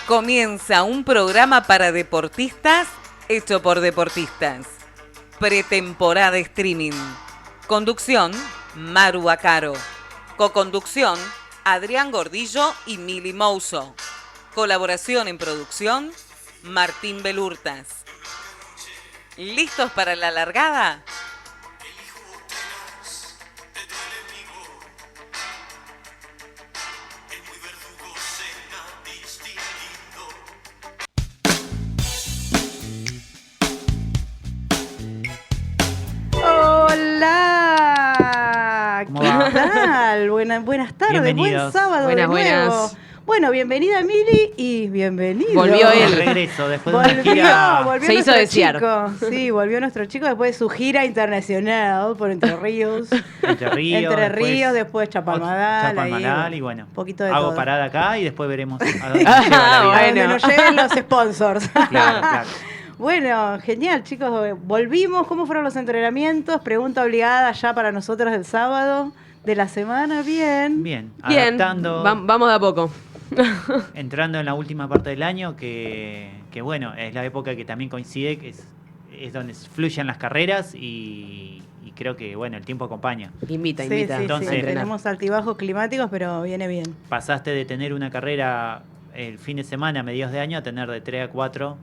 Comienza un programa para deportistas hecho por deportistas. Pretemporada streaming. Conducción, Maru Acaro. Coconducción, Adrián Gordillo y Mili Mouso. Colaboración en producción, Martín Belurtas. ¿Listos para la largada? Hola, ¿qué tal? Buenas tardes, Bienvenidos. buen sábado de nuevo. Buenas. Bueno, bienvenida Mili y bienvenido. Volvió él. El regreso después de una gira. Volvió Se hizo nuestro desear. chico. Sí, volvió nuestro chico después de su gira internacional por Entre Ríos. Entre Ríos, después Chapalmadal. Chapalmadal ahí, y bueno, un poquito de hago todo. parada acá y después veremos a dónde nos lleva la vida. A donde Bueno. nos lleven los sponsors. Claro. Bueno, genial, chicos. Volvimos. ¿Cómo fueron los entrenamientos? Pregunta obligada ya para nosotros el sábado de la semana. Bien. Bien, Bien, adaptando, vamos de a poco. entrando en la última parte del año, que bueno, es la época que también coincide, que es donde fluyen las carreras y creo que bueno, el tiempo acompaña. Invita. Sí, Entonces, a entrenar. tenemos altibajos climáticos, pero viene bien. Pasaste de tener una carrera el fin de semana, a mediados de año, a tener de 3 a 4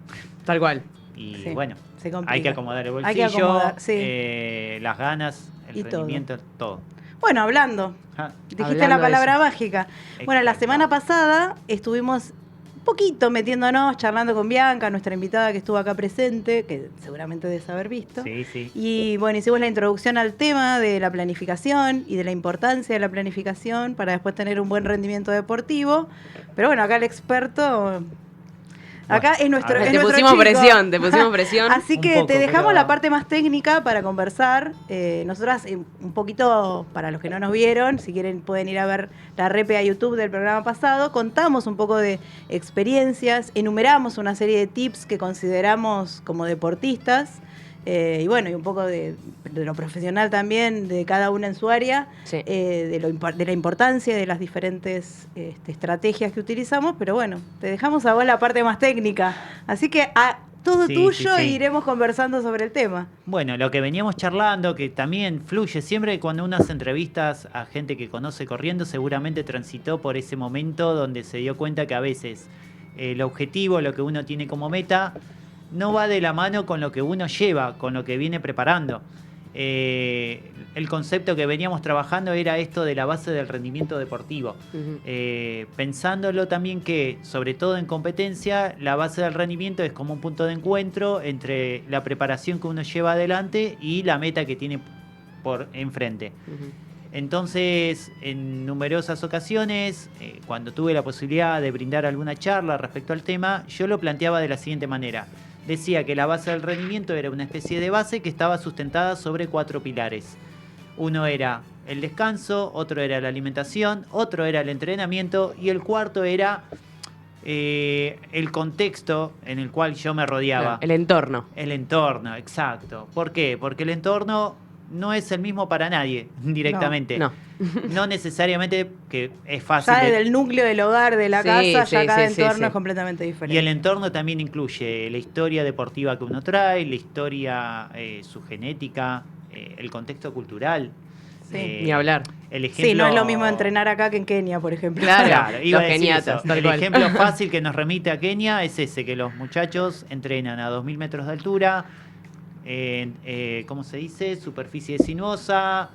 Tal cual. y Sí, bueno, se complica. hay que acomodar el Hay que bolsillo, acomodar, sí. las ganas, el Y todo. rendimiento, todo. Bueno, hablando. Ah, Dijiste Hablando la de palabra eso. mágica. Bueno, la Exacto. semana pasada estuvimos un poquito metiéndonos, charlando con Bianca, nuestra invitada que estuvo acá presente, que seguramente debes haber visto. Sí, sí. Y bueno, hicimos la introducción al tema de la planificación y de la importancia de la planificación para después tener un buen rendimiento deportivo. Pero bueno, acá el experto... Acá es nuestro, a ver. es Te nuestro pusimos chico. presión, te pusimos presión. Así Un que poco, te dejamos pero- la parte más técnica para conversar. Nosotras, un poquito, para los que no nos vieron, si quieren pueden ir a ver la repe a YouTube del programa pasado. Contamos un poco de experiencias, enumeramos una serie de tips que consideramos como deportistas. Y bueno, y un poco de lo profesional también, de cada una en su área, Sí. de la importancia de las diferentes estrategias que utilizamos, pero bueno, te dejamos a vos la parte más técnica. Así que todo Sí, tuyo sí, sí. e iremos conversando sobre el tema. Bueno, lo que veníamos charlando, que también fluye siempre cuando uno hace entrevistas a gente que conoce corriendo, seguramente transitó por ese momento donde se dio cuenta que a veces el objetivo, lo que uno tiene como meta, no va de la mano con lo que uno lleva, con lo que viene preparando. El concepto que veníamos trabajando era esto de la base del rendimiento deportivo. Ujú. Pensándolo también que, sobre todo en competencia, la base del rendimiento es como un punto de encuentro entre la preparación que uno lleva adelante y la meta que tiene por enfrente. Ujú. Entonces, en numerosas ocasiones, cuando tuve la posibilidad de brindar alguna charla respecto al tema, yo lo planteaba de la siguiente manera. Decía que la base del rendimiento era una especie de base que estaba sustentada sobre 4 pilares. Uno era el descanso, otro era la alimentación, otro era el entrenamiento y el cuarto era el contexto en el cual yo me rodeaba. Claro, el entorno. El entorno, exacto. ¿Por qué? Porque el entorno no es el mismo para nadie directamente. No. No necesariamente que es fácil. Ya de- desde el núcleo del hogar, de la Sí, casa, sí, ya cada sí, sí, entorno sí. es completamente diferente. Y el entorno también incluye la historia deportiva que uno trae, la historia, su genética, el contexto cultural. Sí. Ni hablar. El ejemplo, Sí, no es lo mismo entrenar acá que en Kenia, por ejemplo. Claro. Iba Los a decir keniatas, eso. tal El cual. ejemplo fácil que nos remite a Kenia es ese, que los muchachos entrenan a 2000 metros de altura, ¿cómo se dice? Superficie sinuosa.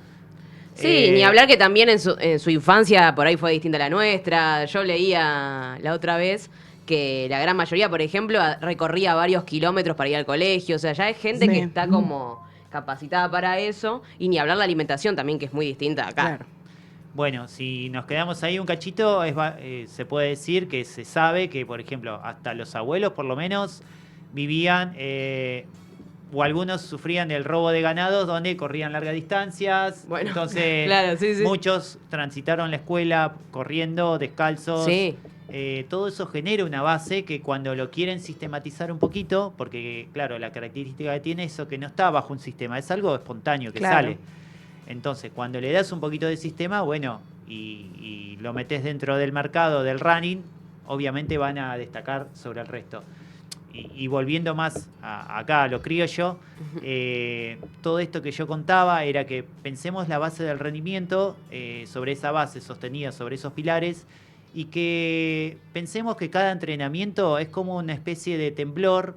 Sí, ni hablar que también en su infancia por ahí fue distinta a la nuestra. Yo leía la otra vez que la gran mayoría, por ejemplo, recorría varios kilómetros para ir al colegio. O sea, ya hay gente Sí. que está como capacitada para eso. Y ni hablar la alimentación también, que es muy distinta acá. Claro. Bueno, si nos quedamos ahí un cachito, se puede decir que se sabe que, por ejemplo, hasta los abuelos por lo menos vivían o algunos sufrían del robo de ganados donde corrían largas distancias. Bueno, Entonces, claro, sí, sí. muchos transitaron la escuela corriendo, descalzos. Sí. Todo eso genera una base que cuando lo quieren sistematizar un poquito, porque claro, la característica que tiene es eso, que no está bajo un sistema, es algo espontáneo que Claro. sale. Entonces, cuando le das un poquito de sistema, bueno, y lo metes dentro del mercado del running, obviamente van a destacar sobre el resto. Y volviendo más acá a lo criollo, todo esto que yo contaba era que pensemos la base del rendimiento sobre esa base sostenida sobre esos pilares y que pensemos que cada entrenamiento es como una especie de temblor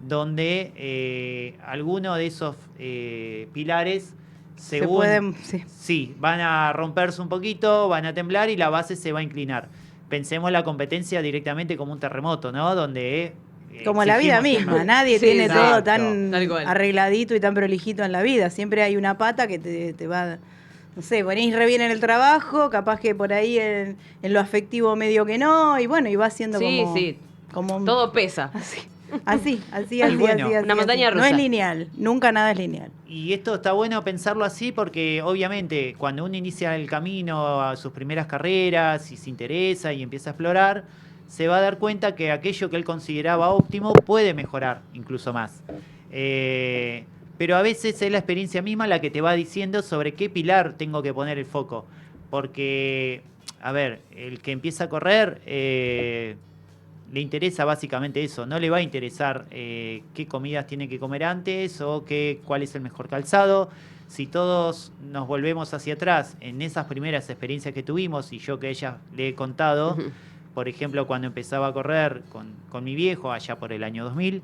donde alguno de esos pilares según sí, van a romperse un poquito, van a temblar y la base se va a inclinar. Pensemos la competencia directamente como un terremoto, ¿no? Donde como la vida misma, nadie tiene todo tan tal cual, arregladito y tan prolijito en la vida. Siempre hay una pata que te va, no sé, venís re bien en el trabajo, capaz que por ahí en lo afectivo medio que no, y bueno, y va siendo como todo pesa. Así, bueno, una montaña rusa. No es lineal, nunca nada es lineal. Y esto está bueno pensarlo así porque obviamente cuando uno inicia el camino a sus primeras carreras y se interesa y empieza a explorar, se va a dar cuenta que aquello que él consideraba óptimo puede mejorar incluso más. Pero a veces es la experiencia misma la que te va diciendo sobre qué pilar tengo que poner el foco. Porque, a ver, el que empieza a correr le interesa básicamente eso. No le va a interesar qué comidas tiene que comer antes o cuál es el mejor calzado. Si todos nos volvemos hacia atrás en esas primeras experiencias que tuvimos, y yo que ella le he contado... Por ejemplo, cuando empezaba a correr con mi viejo, allá por el año 2000,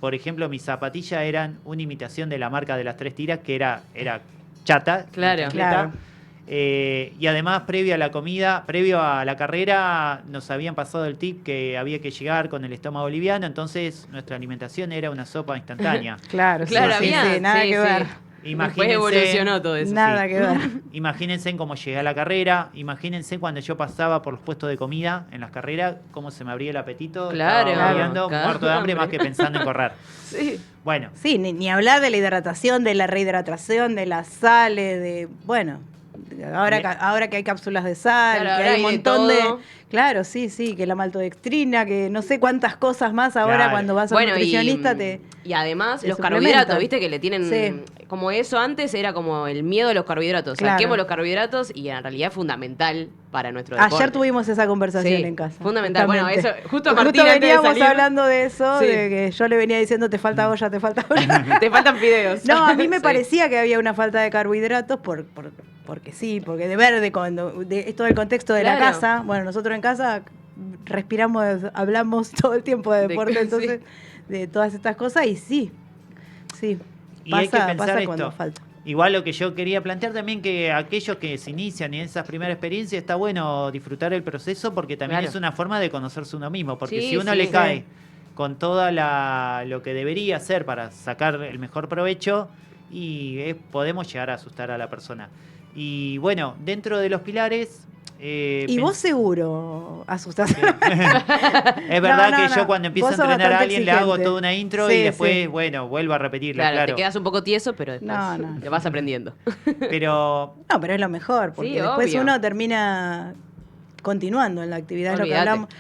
por ejemplo, mis zapatillas eran una imitación de la marca de las 3 tiras, que era chata. Claro. Y además, previo a la carrera, nos habían pasado el tip que había que llegar con el estómago liviano, entonces nuestra alimentación era una sopa instantánea. Claro, nada que ver. Después evolucionó todo eso. Nada que ver. Imagínense cómo llegué a la carrera, imagínense cuando yo pasaba por los puestos de comida en las carreras, cómo se me abría el apetito. Claro, muerto de hambre más que pensando en correr. Sí. Bueno. Sí, ni hablar de la hidratación, de la rehidratación, de las sales, ahora que hay cápsulas de sal, claro, que hay un montón de Claro, sí, que la maltodextrina, que no sé cuántas cosas más ahora cuando vas a un nutricionista y además te los suplementa. carbohidratos, viste que le tienen como eso antes era como el miedo a los carbohidratos. Claro. Saquemos los carbohidratos y en realidad es fundamental para nuestro deporte. Ayer tuvimos esa conversación en casa. Fundamental. Justamente. Bueno, eso justo Martín veníamos hablando de eso, de que yo le venía diciendo te falta olla. Te faltan fideos. No, a mí me parecía que había una falta de carbohidratos porque de verde, esto del contexto de la casa. Bueno, nosotros en casa respiramos, hablamos todo el tiempo de deporte, entonces, de todas estas cosas, y sí, y hay que pensar esto. Cuando falta. Igual lo que yo quería plantear también, que aquellos que se inician en esas primeras experiencias, está bueno disfrutar el proceso porque también es una forma de conocerse uno mismo, porque si uno le cae con toda lo que debería hacer para sacar el mejor provecho, podemos llegar a asustar a la persona. Y bueno, dentro de los pilares... y vos seguro asustás. Sí. Es verdad que yo cuando empiezo a entrenar a alguien le hago toda una intro y después, vuelvo a repetirla. Claro, te quedas un poco tieso, pero después lo vas aprendiendo. Pero es lo mejor, porque después uno termina continuando en la actividad.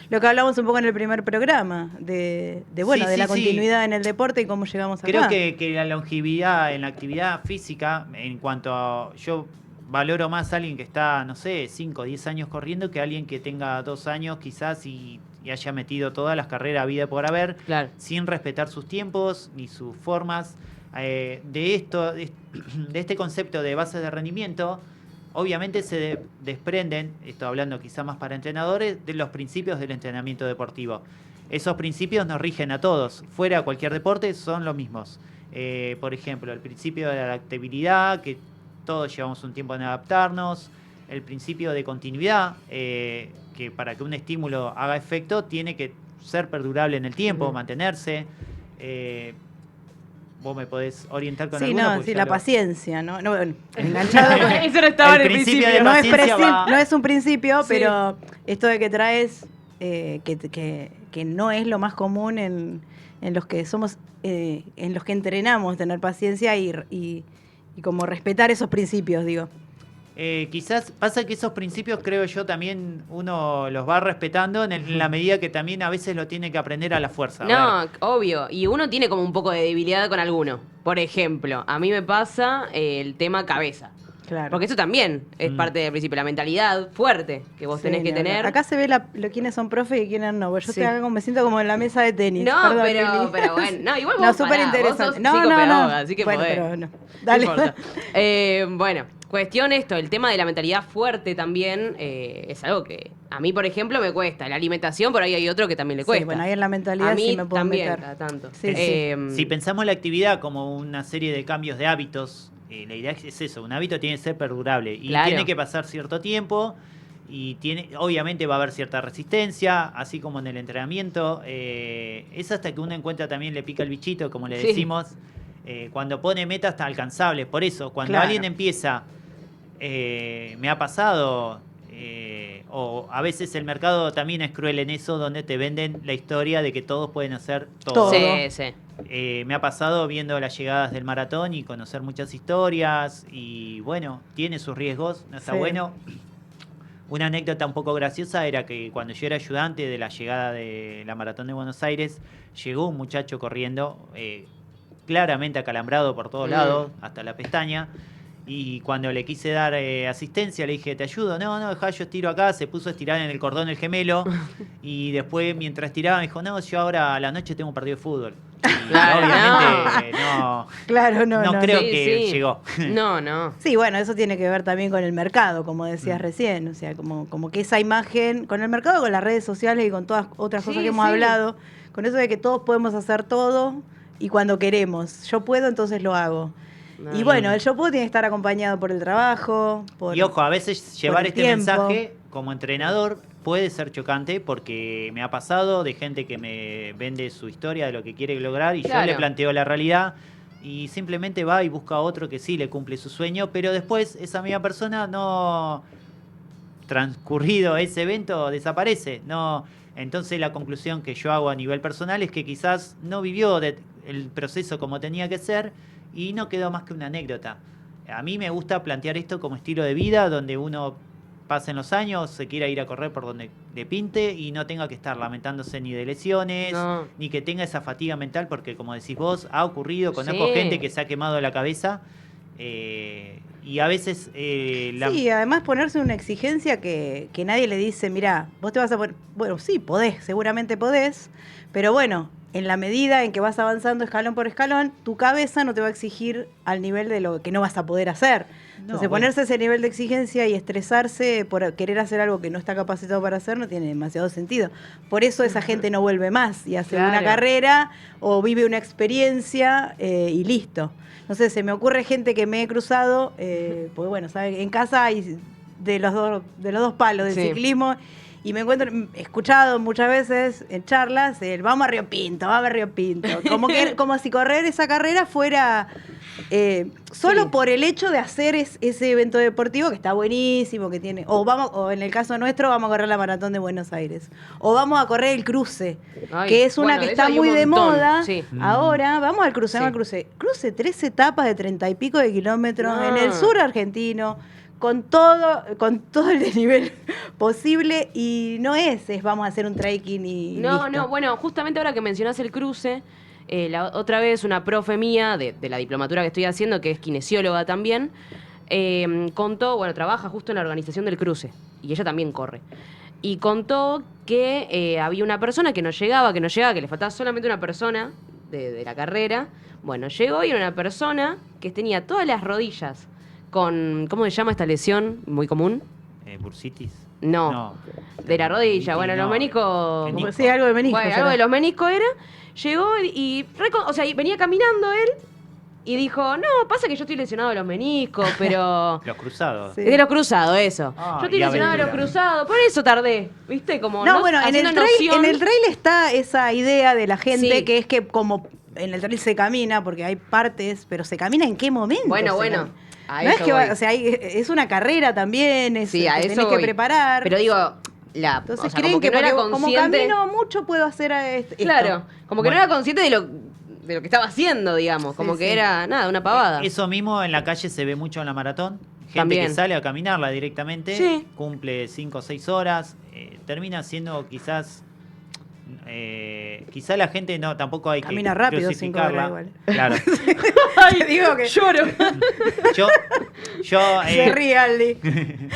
Lo que hablamos un poco en el primer programa, de la continuidad en el deporte y cómo llegamos acá. Creo que la longevidad en la actividad física, en cuanto a... Yo valoro más a alguien que está, no sé, 5 o 10 años corriendo que a alguien que tenga 2 años quizás y haya metido todas las carreras vida por haber, sin respetar sus tiempos ni sus formas. De este concepto de bases de rendimiento, obviamente se desprenden, esto hablando quizá más para entrenadores, de los principios del entrenamiento deportivo. Esos principios nos rigen a todos, fuera de cualquier deporte son los mismos. Por ejemplo, el principio de la adaptabilidad, que todos llevamos un tiempo en adaptarnos, el principio de continuidad, que para que un estímulo haga efecto tiene que ser perdurable en el tiempo, mantenerse. Vos me podés orientar con alguno. La paciencia, ¿no? Enganchado. Eso no estaba en el principio. No es un principio, pero esto de que traes, que no es lo más común en los que somos, en los que entrenamos, tener paciencia y como respetar esos principios, digo. Quizás pasa que esos principios, creo yo, también uno los va respetando en la medida que también a veces lo tiene que aprender a la fuerza. No, obvio. Y uno tiene como un poco de debilidad con alguno. Por ejemplo, a mí me pasa el tema cabeza. Claro. Porque eso también es parte del principio, la mentalidad fuerte que vos tenés que tener. Acá se ve quiénes son profes y quiénes no. Yo Sí. me siento como en la mesa de tenis. No, Perdón, Lili. pero bueno. No, igual vos No, súper pará, interesante. vos sos No, psicopedagoga, así que bueno, podés. pero no. No Dale. importa. Bueno, cuestión esto, el tema de la mentalidad fuerte también es algo que a mí, por ejemplo, me cuesta. La alimentación, por ahí hay otro que también le cuesta. Sí, bueno, ahí en la mentalidad a mí sí me puedo también, meter. cada tanto. Sí, sí. Si pensamos la actividad como una serie de cambios de hábitos, la idea es eso, un hábito tiene que ser perdurable y Claro. tiene que pasar cierto tiempo y obviamente va a haber cierta resistencia, así como en el entrenamiento. Es hasta que uno encuentra también le pica el bichito, como le Sí. decimos, cuando pone metas hasta alcanzables. Por eso, cuando Claro. alguien empieza, me ha pasado, o a veces el mercado también es cruel en eso, donde te venden la historia de que todos pueden hacer todo. Todo. Sí, sí. Me ha pasado viendo las llegadas del maratón y conocer muchas historias y bueno, tiene sus riesgos, no está Sí. bueno. Una anécdota un poco graciosa era que cuando yo era ayudante de la llegada de la maratón de Buenos Aires, llegó un muchacho corriendo, claramente acalambrado por todos lados, hasta la pestaña. Y cuando le quise dar asistencia, le dije, ¿te ayudo? No, dejá, yo estiro acá. Se puso a estirar en el cordón el gemelo. Y después, mientras estiraba, me dijo, no, yo ahora a la noche tengo un partido de fútbol. Y Claro, obviamente no Claro, no. creo Sí, que sí. llegó. No. Sí, bueno, eso tiene que ver también con el mercado, como decías recién. O sea, como que esa imagen, con el mercado, con las redes sociales y con todas otras cosas Sí, que hemos sí. hablado, con eso de que todos podemos hacer todo y cuando queremos. Yo puedo, entonces lo hago. No, Y bueno, el yo puedo tiene que estar acompañado por el trabajo, por... Y ojo, a veces llevar el este tiempo. mensaje como entrenador puede ser chocante porque me ha pasado de gente que me vende su historia de lo que quiere lograr y yo Claro. le planteo la realidad y simplemente va y busca a otro que sí le cumple su sueño, pero después esa misma persona no, transcurrido ese evento, desaparece. No, entonces la conclusión que yo hago a nivel personal es que quizás no vivió el proceso como tenía que ser y no quedó más que una anécdota. A mí me gusta plantear esto como estilo de vida, donde uno pasen los años, se quiera ir a correr por donde le pinte y no tenga que estar lamentándose ni de lesiones, No. ni que tenga esa fatiga mental, porque como decís vos, ha ocurrido, conozco Sí. gente que se ha quemado la cabeza y a veces... Sí, además ponerse una exigencia que nadie le dice, mira, vos te vas a poner... Bueno, sí, podés, seguramente podés, pero bueno, en la medida en que vas avanzando escalón por escalón, tu cabeza no te va a exigir al nivel de lo que no vas a poder hacer. Entonces, bueno. ponerse ese nivel de exigencia y estresarse por querer hacer algo que no está capacitado para hacer no tiene demasiado sentido. Por eso esa gente no vuelve más y hace una Claro. carrera o vive una experiencia y listo. No sé, se me ocurre gente que me he cruzado, porque bueno, ¿sabe? En casa hay de los dos palos del Sí. ciclismo. Y me encuentro, he escuchado muchas veces en charlas, vamos a Río Pinto. Como si correr esa carrera fuera solo Sí. por el hecho de hacer ese evento deportivo que está buenísimo, que tiene, o en el caso nuestro, vamos a correr la Maratón de Buenos Aires. O vamos a correr el cruce, Ay, que es una bueno, que de eso está hay un muy de montón, moda. sí. Ahora, vamos al cruce, Sí. vamos al cruce. Cruce 3 etapas de 30 y pico de kilómetros No. en el sur argentino. Con todo el desnivel posible y no es vamos a hacer un trekking y No, listo. bueno, justamente ahora que mencionás el cruce, la otra vez una profe mía de la diplomatura que estoy haciendo, que es kinesióloga también, contó, bueno, trabaja justo en la organización del cruce y ella también corre. Y contó que había una persona que no llegaba, que le faltaba solamente una persona de la carrera. Bueno, llegó y era una persona que tenía todas las rodillas con, ¿cómo se llama esta lesión muy común? ¿Bursitis? No. De la rodilla, bueno, los meniscos... Menisco. Sí, algo de menisco. Bueno, será. algo de los meniscos era. Llegó y venía caminando él y dijo, no, pasa que yo estoy lesionado de los meniscos, pero... Los cruzados. Sí. De los cruzados, eso. Ah, yo estoy y lesionado de los aventura. cruzados, por eso tardé, ¿viste? Como, No, bueno, en Haciendo el, trail, noción. en el trail está esa idea de la gente Sí. que es que como en el trail se camina, porque hay partes, pero ¿se camina en qué momento? Bueno, se bueno. camina? A No es eso que voy. o sea, es una carrera también, Sí, a te eso tenés que voy. preparar. Pero digo, Entonces o sea, creen como que no era porque como consciente... camino mucho puedo hacer esto. Claro, como que Bueno. no era consciente de lo que estaba haciendo, digamos. Como Sí, que sí. era, nada, una pavada. Eso mismo en la calle se ve mucho en la maratón. Gente También. que sale a caminarla directamente, Sí. cumple 5 o 6 horas, termina siendo quizás... quizá la gente no tampoco hay Camina que rápido 5 horas crucificarla. igual. Claro. Te digo que Lloro. Yo Yo Se ríe Aldi.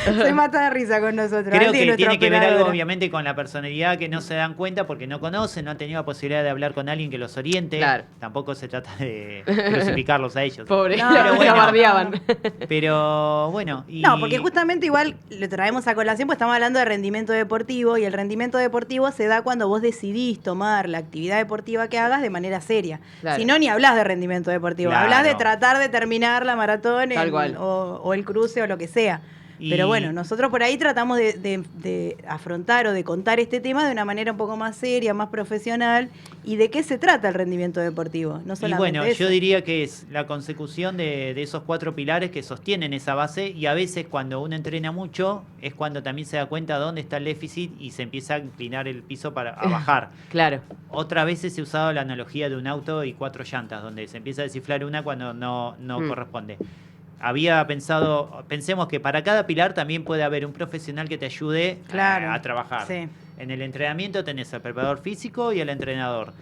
Se mata de risa con nosotros. creo Aldi, que nuestra tiene que ver algo, operadora. obviamente, con la personalidad que no se dan cuenta porque no conocen, no han tenido la posibilidad de hablar con alguien que los oriente. Claro. Tampoco se trata de crucificarlos a ellos. Pobre, No, pero la bueno. bardeaban. Pero bueno. Y No, porque justamente igual lo traemos a colación, pues estamos hablando de rendimiento deportivo y el rendimiento deportivo se da cuando vos decidís tomar la actividad deportiva que hagas de manera seria. Claro. Si no, ni hablas de rendimiento deportivo, Claro. hablas de tratar de terminar la maratón Tal cual. o el cruce o lo que sea. Y- Pero bueno, nosotros por ahí tratamos de afrontar o de contar este tema de una manera un poco más seria, más profesional. ¿Y de qué se trata el rendimiento deportivo? No Y solamente bueno, eso. yo diría que es la consecución de esos 4 pilares que sostienen esa base y a veces cuando uno entrena mucho es cuando también se da cuenta dónde está el déficit y se empieza a inclinar el piso a bajar. Claro. Otras veces se ha usado la analogía de un auto y 4 llantas, donde se empieza a desciflar una cuando no corresponde. Había pensemos que para cada pilar también puede haber un profesional que te ayude Claro, a trabajar. sí. En el entrenamiento tenés al preparador físico y al entrenador.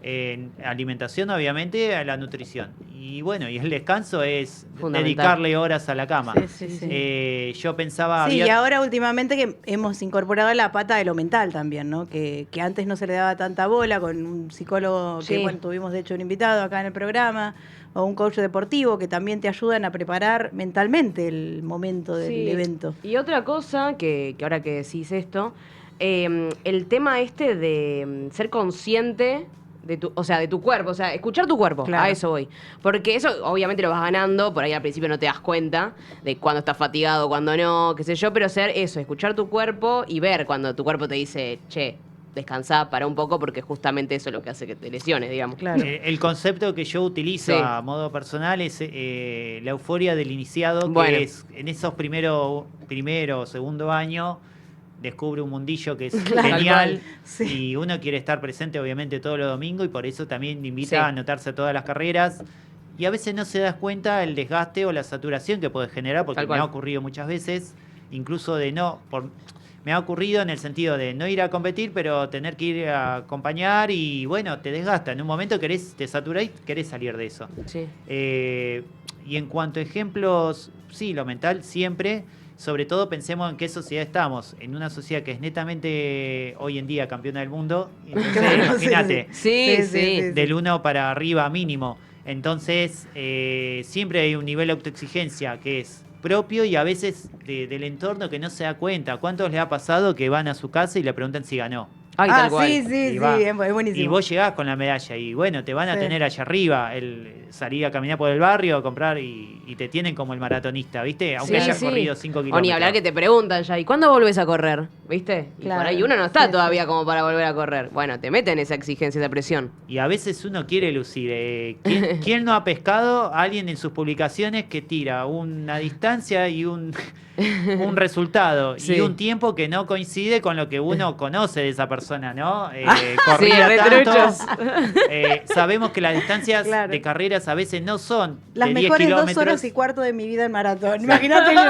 En alimentación, obviamente, a la nutrición. Y bueno, y el descanso es Fundamental. dedicarle horas a la cama. Sí, sí, sí. Yo pensaba... Sí, y había- ahora últimamente que hemos incorporado la pata de lo mental también, ¿no? Que antes no se le daba tanta bola con un psicólogo que, Sí. bueno, tuvimos de hecho un invitado acá en el programa, o un coach deportivo que también te ayudan a preparar mentalmente el momento del Sí. evento. Y otra cosa, que ahora que decís esto, el tema este de ser consciente de tu cuerpo, o sea, escuchar tu cuerpo, Claro. a eso voy. Porque eso obviamente lo vas ganando, por ahí al principio no te das cuenta de cuándo estás fatigado, cuándo no, qué sé yo, pero ser eso, escuchar tu cuerpo y ver cuando tu cuerpo te dice, che, descansá, para un poco, porque justamente eso es lo que hace que te lesiones, digamos. Claro. El concepto que yo utilizo Sí. a modo personal es la euforia del iniciado, Bueno. que es en esos primero o segundo año descubre un mundillo que es Claro. genial Tal cual. Sí. y uno quiere estar presente obviamente todos los domingos y por eso también invita Sí. a anotarse a todas las carreras y a veces no se das cuenta el desgaste o la saturación que puede generar porque Tal me cual. ha ocurrido muchas veces, incluso me ha ocurrido en el sentido de no ir a competir, pero tener que ir a acompañar y bueno, te desgasta. En un momento te saturás y querés salir de eso. Sí. Y en cuanto a ejemplos, sí, lo mental siempre. Sobre todo pensemos en qué sociedad estamos. En una sociedad que es netamente hoy en día campeona del mundo. Entonces, Claro, imagínate, Sí, sí. del 1 para arriba mínimo. Entonces, siempre hay un nivel de autoexigencia que es propio y a veces del entorno que no se da cuenta. ¿Cuántos les ha pasado que van a su casa y le preguntan si ganó? Ay, Ah, tal cual. sí, sí, Y sí, va. es buenísimo. Y vos llegás con la medalla y bueno, te van a Sí. tener allá arriba, el salir a caminar por el barrio, a comprar y te tienen como el maratonista, ¿viste? Aunque Sí, hayas sí. corrido 5 kilómetros. O ni hablar que te preguntan ya, ¿y cuándo volvés a correr? ¿Viste? Y Claro. por ahí uno no está Sí, todavía sí. como para volver a correr. Bueno, te meten esa exigencia, esa presión. Y a veces uno quiere lucir. ¿Quién no ha pescado a alguien en sus publicaciones que tira una distancia y un resultado Sí. y un tiempo que no coincide con lo que uno conoce de esa persona, ¿no? Sí, Corría re tanto. truchos. Sabemos que las distancias Claro. de carreras a veces no son Las de 10 mejores 2 kilómetros. horas y cuarto de mi vida en maratón. Imagínate yo.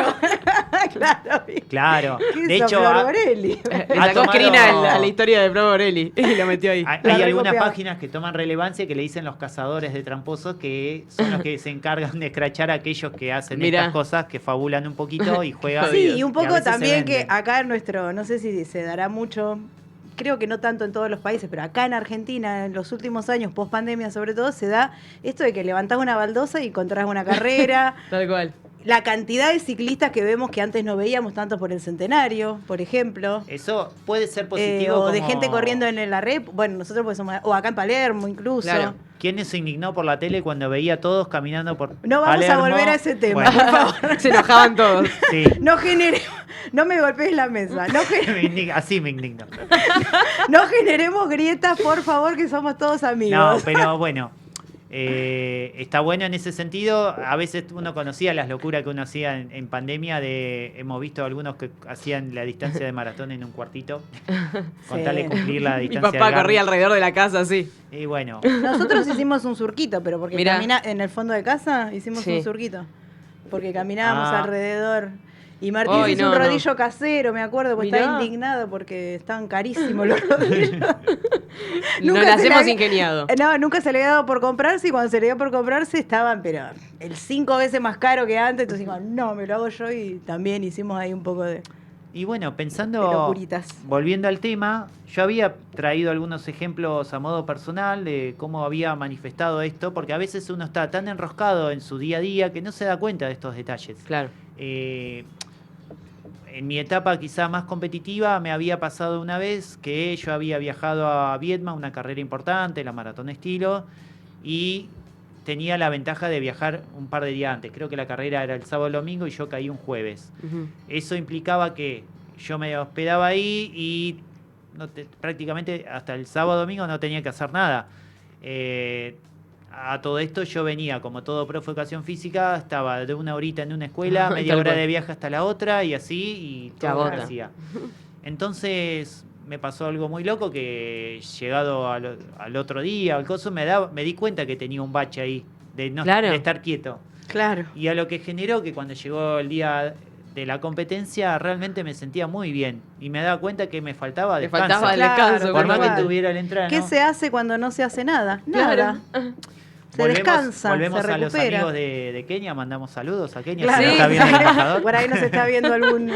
Claro. Claro. ¿Qué De hizo hecho, Flor Borelli? Le Ha sacó tomado- screen a la historia de Flo Borelli y lo metió ahí. hay La algunas recopiaba. páginas que toman relevancia que le dicen los cazadores de tramposos, que son los que se encargan de escrachar a aquellos que hacen Mirá. estas cosas, que fabulan un poquito y juegan. Sí, y un a poco veces se también que venden. acá en nuestro, no sé si se dará mucho, creo que no tanto en todos los países, pero acá en Argentina, en los últimos años, post pandemia sobre todo, se da esto de que levantás una baldosa y encontrás una carrera. Tal cual. La cantidad de ciclistas que vemos que antes no veíamos tanto por el centenario, por ejemplo. Eso puede ser positivo. O de como- gente corriendo en la red, bueno, nosotros pues somos, o acá en Palermo incluso. Claro. ¿Quién se indignó por la tele cuando veía a todos caminando por No vamos a Palermo? volver a ese tema, Bueno, por favor. Se enojaban todos. sí. No me golpees la mesa, Así me indigno. no generemos grietas, por favor, que somos todos amigos. No, pero bueno, está bueno en ese sentido. A veces uno conocía las locuras que uno hacía en pandemia. Hemos visto algunos que hacían la distancia de maratón en un cuartito, con Sí. tal de cumplir la Mi distancia. papá del corría Garmin. alrededor de la casa así. Y bueno, Nosotros hicimos un surquito, pero porque Mirá. en el fondo de casa hicimos Sí. un surquito. Porque caminábamos Ah. alrededor. Y Martín Ay, hizo no, un no. rodillo casero, me acuerdo, porque Mirá. estaba indignado porque estaban carísimos los rodillos. No Nunca las se le hemos había- ingeniado. No, nunca se le había dado por comprarse y cuando se le dio por comprarse estaban, pero el 5 veces más caro que antes. Entonces dijimos, no, me lo hago yo y también hicimos ahí un poco de... Y bueno, De pensando, locuritas. volviendo al tema, yo había traído algunos ejemplos a modo personal de cómo había manifestado esto, porque a veces uno está tan enroscado en su día a día que no se da cuenta de estos detalles. Claro. En mi etapa quizá más competitiva me había pasado una vez que yo había viajado a Vietnam, una carrera importante, la Maratón Estilo, y tenía la ventaja de viajar un par de días antes. Creo que la carrera era el sábado o el domingo y yo caí un jueves. Ujú. Eso implicaba que yo me hospedaba ahí y prácticamente hasta el sábado o domingo no tenía que hacer nada. A todo esto yo venía, como todo profe de educación física, estaba de una horita en una escuela, media Tal hora cual. de viaje hasta la otra y así, y Te todo lo que agota. hacía. Entonces me pasó algo muy loco que llegado al otro día, al coso, me di cuenta que tenía un bache ahí, de no Claro. de estar quieto. Claro. Y a lo que generó que cuando llegó el día de la competencia realmente me sentía muy bien y me daba cuenta que me faltaba Te descanso. faltaba el Claro, descanso. Por tal más que cual. tuviera el entreno. ¿Qué se hace cuando no se hace nada? Claro. Nada. Se descansa, volvemos se a los recupera. amigos de Kenia, mandamos saludos a Kenia, Claro. si nos está viendo el embajador. Por ahí nos está viendo algún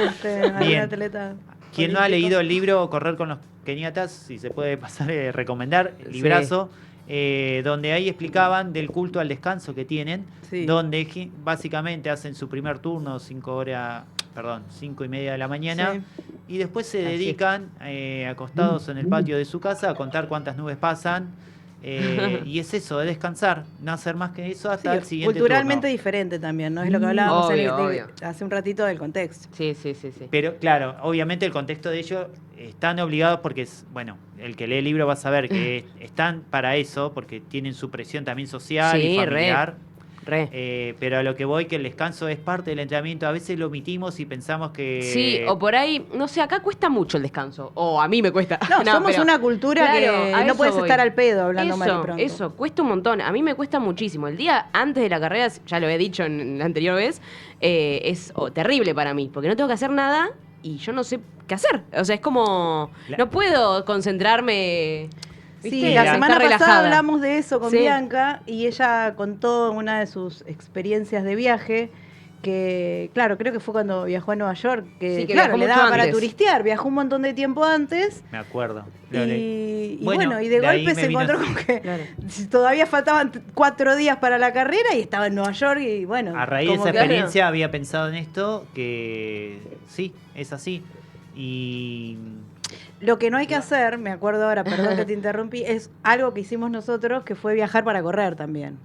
Bien. atleta. Quien no ha olímpico. leído el libro Correr con los keniatas, si se puede pasar, recomendar, el Sí. librazo, donde ahí explicaban del culto al descanso que tienen, Sí. donde básicamente hacen su primer turno, 5:30 de la mañana, Sí. y después se Así es. dedican, acostados en el patio de su casa, a contar cuántas nubes pasan, y es eso, de descansar, no hacer más que eso hasta Sí, el siguiente culturalmente turno. diferente también, ¿no? Es lo que hablábamos Obvio. hace un ratito del contexto. Sí, sí, sí, sí. Pero claro, obviamente el contexto de ellos están obligados porque, bueno, el que lee el libro va a saber que están para eso, porque tienen su presión también social y Sí, familiar. Re. Pero a lo que voy, que el descanso es parte del entrenamiento. A veces lo omitimos y pensamos que... Sí, o por ahí, no sé, acá cuesta mucho el descanso. O a mí me cuesta. No, somos pero- una cultura Claro, que a no eso puedes voy. estar al pedo hablando mal y Eso, pronto. eso, cuesta un montón. A mí me cuesta muchísimo. El día antes de la carrera, ya lo he dicho en la anterior vez, es terrible para mí, porque no tengo que hacer nada y yo no sé qué hacer. O sea, es como, no puedo concentrarme. Sí, ¿viste? la Estar semana pasada relajada. hablamos de eso con Sí. Bianca y ella contó en una de sus experiencias de viaje que, claro, creo que fue cuando viajó a Nueva York, que, Sí, que claro, viajó le mucho daba para antes. turistear, viajó un montón de tiempo antes Me acuerdo. y bueno, y de ahí golpe me se vino- encontró con que Claro. todavía faltaban 4 días para la carrera y estaba en Nueva York y bueno. A raíz de como esa que- experiencia había pensado en esto, que sí, es así. Y... Lo que no hay que hacer, me acuerdo ahora, perdón que te interrumpí, es algo que hicimos nosotros que fue viajar para correr también.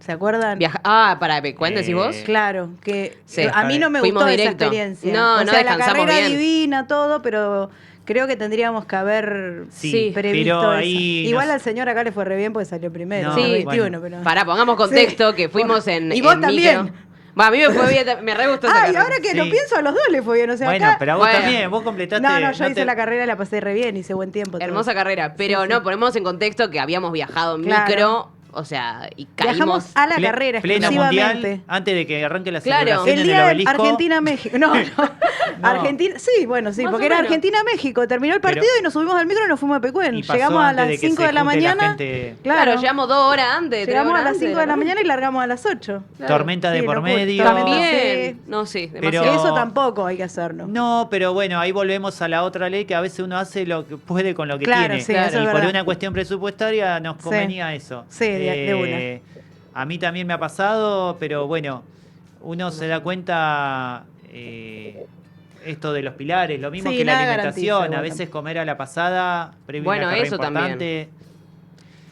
¿Se acuerdan? Para, ¿cuándo decís vos? Claro, que Sí. a mí no me Fuimos gustó esa directo. experiencia. No, o no sea, la descansamos carrera bien. divina, todo, pero creo que tendríamos que haber Sí, previsto pero eso. ahí Igual nos- al señor acá le fue re bien porque salió primero, No, sí, Sí. 21, bueno. pero... Pará, pongamos contexto Sí. que fuimos en Y vos en también. micro. Va, a mí me fue bien, me re gustó esa Ay, carrera. ahora que Sí. lo pienso, a los dos le fue bien. O sea, bueno, acá... pero a vos Bueno. también, vos completaste... No, yo hice te- la carrera, la pasé re bien, hice buen tiempo. todo. Hermosa carrera, pero Sí, no, sí. ponemos en contexto que habíamos viajado en Claro. micro, o sea, y Viajamos caímos. a la carrera pleno exclusivamente. mundial, antes de que arranque la Claro. celebración El en día el de obelisco. Argentina-México. No, no. No. Argentina, sí, bueno, sí, Más porque o era menos. Argentina-México. Terminó el partido Pero- y nos subimos al micro y nos fuimos a Pecuén. Y pasó Llegamos a antes de las que 5 se de la junte la mañana. gente. Claro, llegamos 2 horas antes. 3 Llegamos a horas las antes 5 de la carrera. mañana y largamos a las 8. Claro. Tormenta de Sí, por locura. medio. También. No, sí, Pero- demasiado. Eso tampoco hay que hacerlo. No, pero bueno, ahí volvemos a la otra ley que a veces uno hace lo que puede con lo que Claro, tiene. sí, eso y es por verdad. una cuestión presupuestaria nos Sí. convenía eso. Sí, de A mí también me ha pasado, pero bueno, uno se da cuenta esto de los pilares, lo mismo Sí, que la nada alimentación, garantiza a igual veces tampoco. comer a la pasada, previo a Bueno, una carrera eso importante.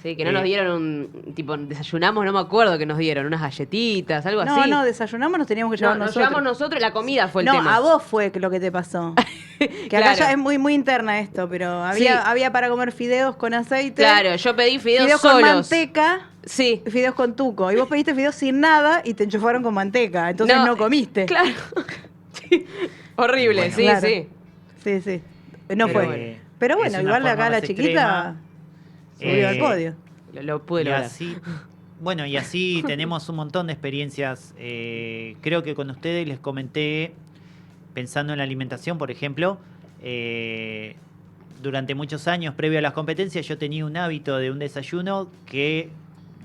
Sí, que no nos dieron un. Tipo, desayunamos, no me acuerdo que nos dieron, unas galletitas, algo No, así. no, desayunamos, nos teníamos que No, llevar nos nosotros. llevamos nosotros, la comida fue el no, tema. a vos fue lo que te pasó. Que acá Claro. ya es muy, muy interna esto, pero había para comer fideos con aceite. Claro, yo pedí fideos, Fideos con solos. manteca. Sí. Fideos con tuco. Y vos pediste fideos sin nada y te enchufaron con manteca. Entonces no comiste. Claro. Sí. Horrible, Bueno. sí, Claro. sí. Sí, sí. No Pero fue. bueno, Pero es bueno, una igual forma acá la más chiquita extrema. subió al Eh, podio. Lo pude Y lograr. así, bueno, y así tenemos un montón de experiencias. Creo que con ustedes les comenté, pensando en la alimentación, por ejemplo, durante muchos años, previo a las competencias, yo tenía un hábito de un desayuno que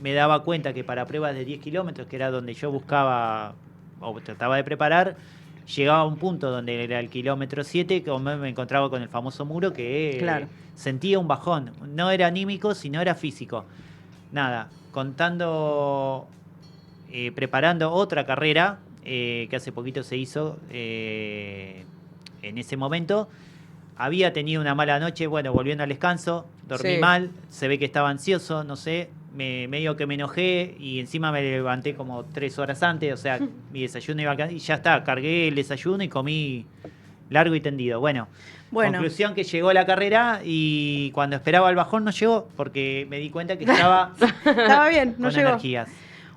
me daba cuenta que para pruebas de 10 kilómetros, que era donde yo buscaba o trataba de preparar, llegaba a un punto donde era el kilómetro 7, como me encontraba con el famoso muro, que Claro. sentía un bajón. No era anímico, sino era físico. Nada, preparando otra carrera que hace poquito se hizo en ese momento. Había tenido una mala noche, bueno, volviendo al descanso, dormí Sí. mal, se ve que estaba ansioso, no sé, medio que me enojé y encima me levanté como 3 horas antes, o sea, mi desayuno iba a alcanzar y ya está, cargué el desayuno y comí largo y tendido. Bueno, conclusión que llegó la carrera y cuando esperaba el bajón no llegó porque me di cuenta que estaba Estaba bien, no con llegó. energías.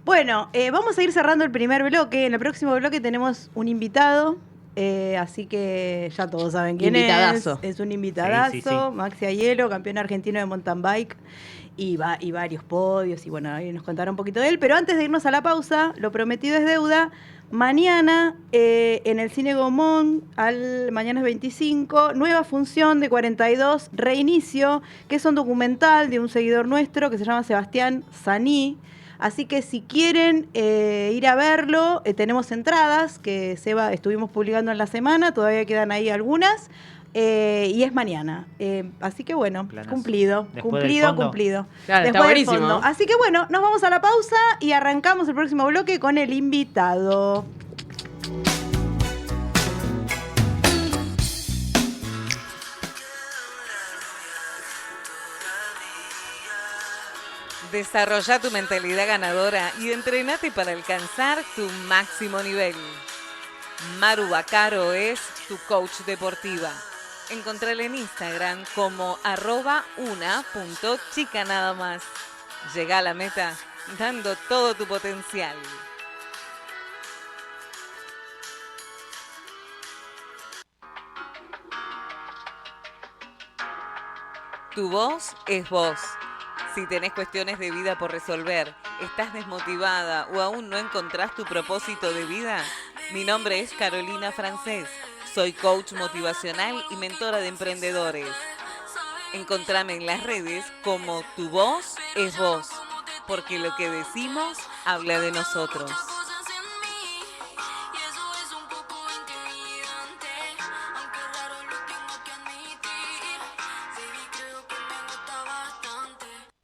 Bueno, vamos a ir cerrando el primer bloque. En el próximo bloque tenemos un invitado, así que ya todos saben quién Invitadazo. es. Es un invitadazo, Sí, sí, sí. Maxi Aiello, campeón argentino de mountain bike y varios podios. Y bueno, ahí nos contará un poquito de él. Pero antes de irnos a la pausa, lo prometido es deuda. Mañana en el Cine Gaumont, mañana es 25, nueva función de 42, Reinicio, que es un documental de un seguidor nuestro que se llama Sebastián Saní. Así que si quieren ir a verlo, tenemos entradas que estuvimos publicando en la semana, todavía quedan ahí algunas, y es mañana. Así que bueno, Planazo. cumplido. Después del fondo. Claro, Después está del buenísimo. fondo. Así que bueno, nos vamos a la pausa y arrancamos el próximo bloque con el invitado. Desarrolla tu mentalidad ganadora y entrenate para alcanzar tu máximo nivel. Maru Bacaro es tu coach deportiva. Encontrala en Instagram como @una.chica nada más. Llega a la meta dando todo tu potencial. Tu voz es voz. Si tenés cuestiones de vida por resolver, estás desmotivada o aún no encontrás tu propósito de vida, mi nombre es Carolina Francés. Soy coach motivacional y mentora de emprendedores. Encontrame en las redes como Tu Voz es Voz, porque lo que decimos habla de nosotros.